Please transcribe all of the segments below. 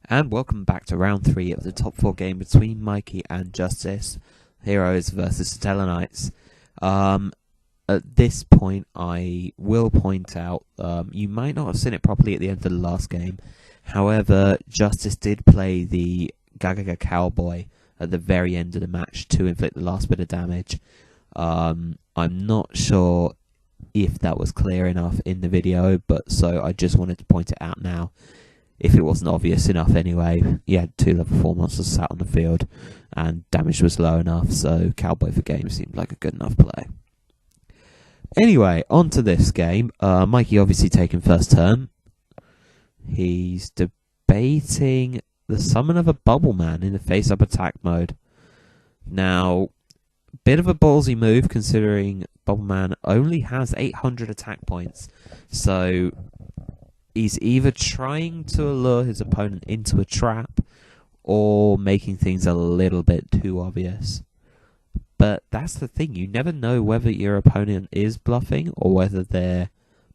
And welcome back to round 3 of the top 4 game between Mikey and Justice, Heroes versus Stellar Knights. At this point, I will point out, you might not have seen it properly at the end of the last game. However, Justice did play the Gagaga Cowboy at the very end of the match to inflict the last bit of damage. I'm not sure if that was clear enough in the video, but so I just wanted to point it out now. If it wasn't obvious enough anyway, he had 2 level 4 monsters sat on the field, and damage was low enough, so Cowboy for game seemed like a good enough play. Anyway, on to this game. Mikey obviously taking first turn. He's debating the summon of a Bubble Man in the face-up attack mode. Now, bit of a ballsy move considering Bubble Man only has 800 attack points, so he's either trying to allure his opponent into a trap or making things a little bit too obvious. But that's the thing, you never know whether your opponent is bluffing or whether they're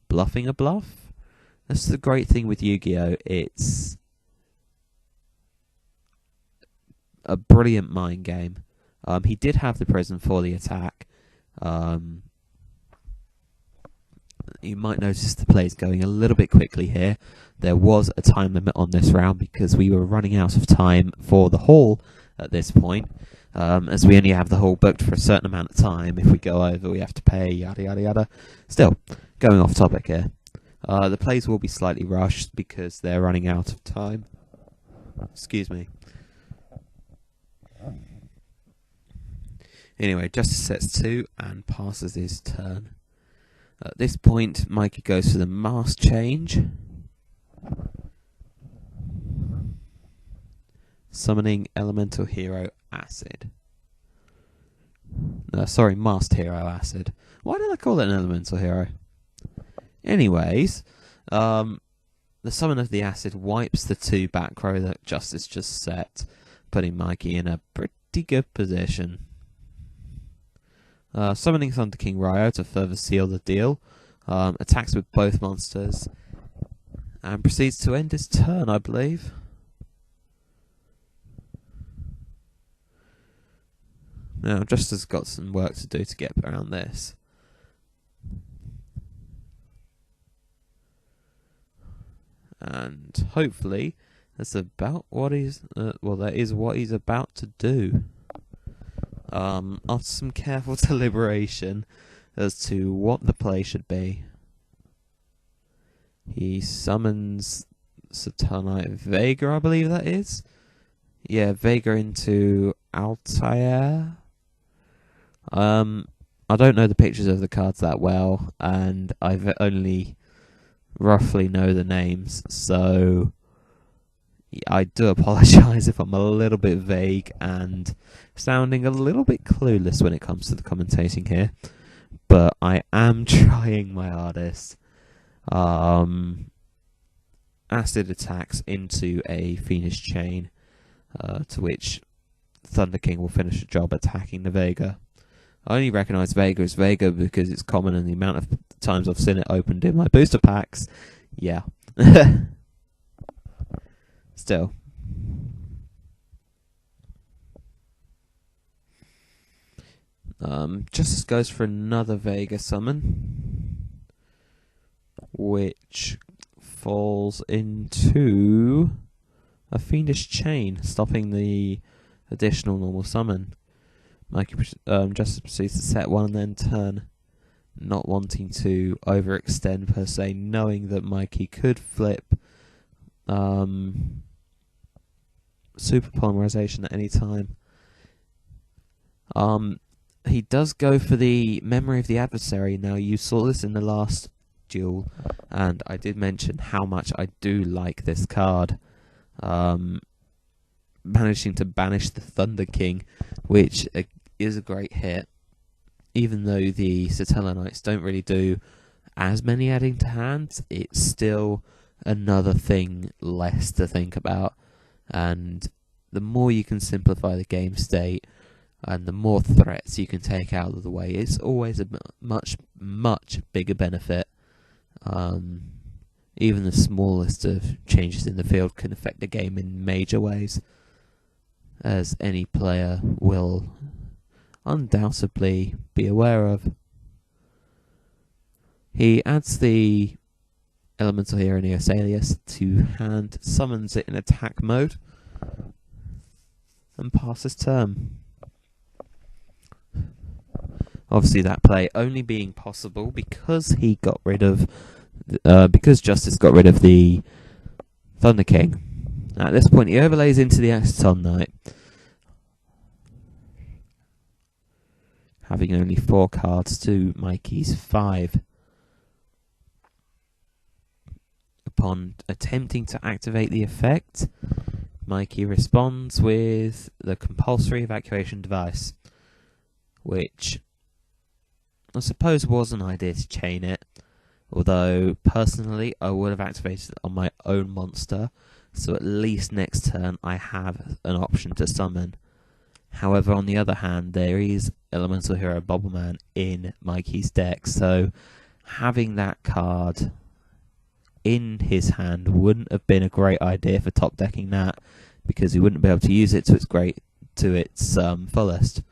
bluffing a bluff. That's the great thing with Yu-Gi-Oh! It's a brilliant mind game. He did have the prison for the attack. You might notice the play is going a little bit quickly here. There was a time limit on this round because we were running out of time for the hall at this point. As we only have the hall booked for a certain amount of time. If we go over, we have to pay, yada yada yada. Still, going off topic here. The plays will be slightly rushed because they're running out of time. Excuse me. Anyway, Justice sets 2 and passes his turn. At this point, Mikey goes for the mask change. Summoning Elemental Hero Acid. Sorry, Masked Hero Acid. Why did I call it an Elemental Hero? Anyways, the summon of the Acid wipes the 2 back row that Justice just set, putting Mikey in a pretty good position. Summoning Thunder King Ryo to further seal the deal. Attacks with both monsters. And proceeds to end his turn, I believe. Now, Justice got some work to do to get around this. And hopefully, that's about what he's... that is what he's about to do. After some careful deliberation as to what the play should be, he summons Saturnite Vega, I believe that is. Yeah, Vega into Altair. I don't know the pictures of the cards that well, and I've only roughly know the names, so I do apologise if I'm a little bit vague and sounding a little bit clueless when it comes to the commentating here, but I am trying my hardest. Acid attacks into a Fiendish Chain, to which Thunder King will finish the job attacking the Vega. I only recognise Vega as Vega because it's common and the amount of times I've seen it opened in my booster packs. Yeah. Still. Justice goes for another Vega summon, which falls into a Fiendish Chain, stopping the additional normal summon. Mikey Justice proceeds to set 1 and then turn, not wanting to overextend per se, knowing that Mikey could flip Super Polymerization at any time. He does go for the Memory of the Adversary. Now, you saw this in the last duel, and I did mention how much I do like this card. Managing to banish the Thunder King, which is a great hit, even though the Satella Knights don't really do as many adding to hands, it's still another thing less to think about, and the more you can simplify the game state and the more threats you can take out of the way, it's always a much bigger benefit. Even the smallest of changes in the field can affect the game in major ways, as any player will undoubtedly be aware of. He adds the elemental hero Neos Alias to hand, summons it in attack mode, and passes turn. Obviously that play only being possible because he got rid of because Justice got rid of the Thunder King. At this point he overlays into the Exciton Knight, having only 4 cards to Mikey's 5. Upon attempting to activate the effect, Mikey responds with the compulsory evacuation device, which I suppose was an idea to chain it, although personally I would have activated it on my own monster, so at least next turn I have an option to summon. However, on the other hand, there is Elemental Hero Bobbleman in Mikey's deck, so having that card in his hand wouldn't have been a great idea for top decking that, because he wouldn't be able to use it to its fullest.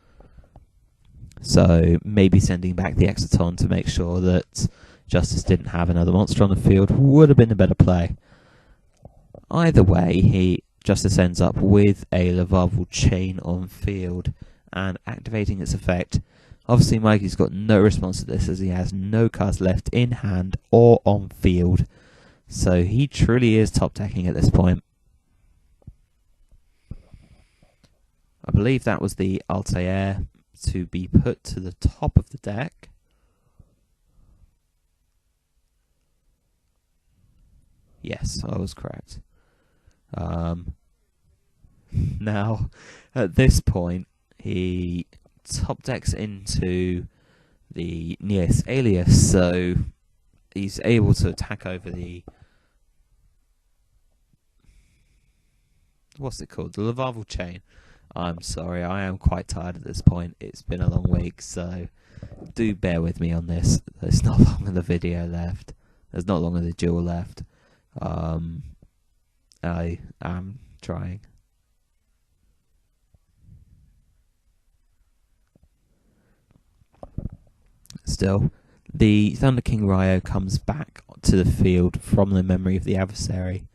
So maybe sending back the Exciton to make sure that Justice didn't have another monster on the field would have been a better play. Either way, Justice ends up with a Lavarval Chain on field and activating its effect. Obviously Mikey's got no response to this, as he has no cards left in hand or on field. So he truly is top decking at this point. I believe that was the Altair to be put to the top of the deck. Yes, I was correct. Now, at this point, he top decks into the Neos Alias, so he's able to attack over the... what's it called? The Lavarval Chain. I'm sorry, I am quite tired at this point. It's been a long week, so do bear with me on this. There's not long of the video left. There's not long of the duel left. I am trying. Still, the Thunder King Ryo comes back to the field from the memory of the adversary.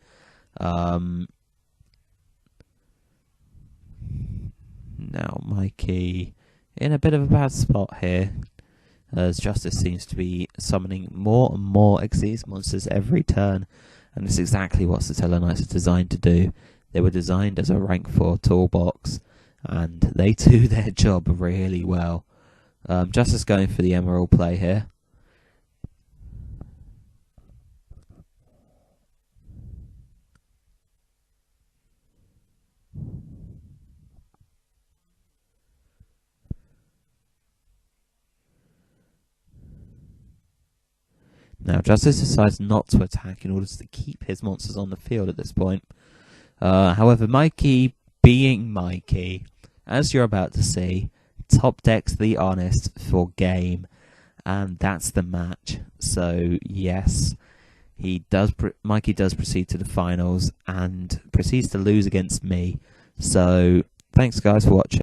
Now Mikey in a bit of a bad spot here, as Justice seems to be summoning more and more Xyz monsters every turn, and it's exactly what Satellar Knights are designed to do. They were designed as a rank 4 toolbox, and they do their job really well. Justice going for the Emerald play here. Now, Justice decides not to attack in order to keep his monsters on the field at this point. However, Mikey, being Mikey, as you're about to see, top decks the Honest for game, and that's the match. So, yes, Mikey does proceed to the finals and proceeds to lose against me. So, thanks guys for watching.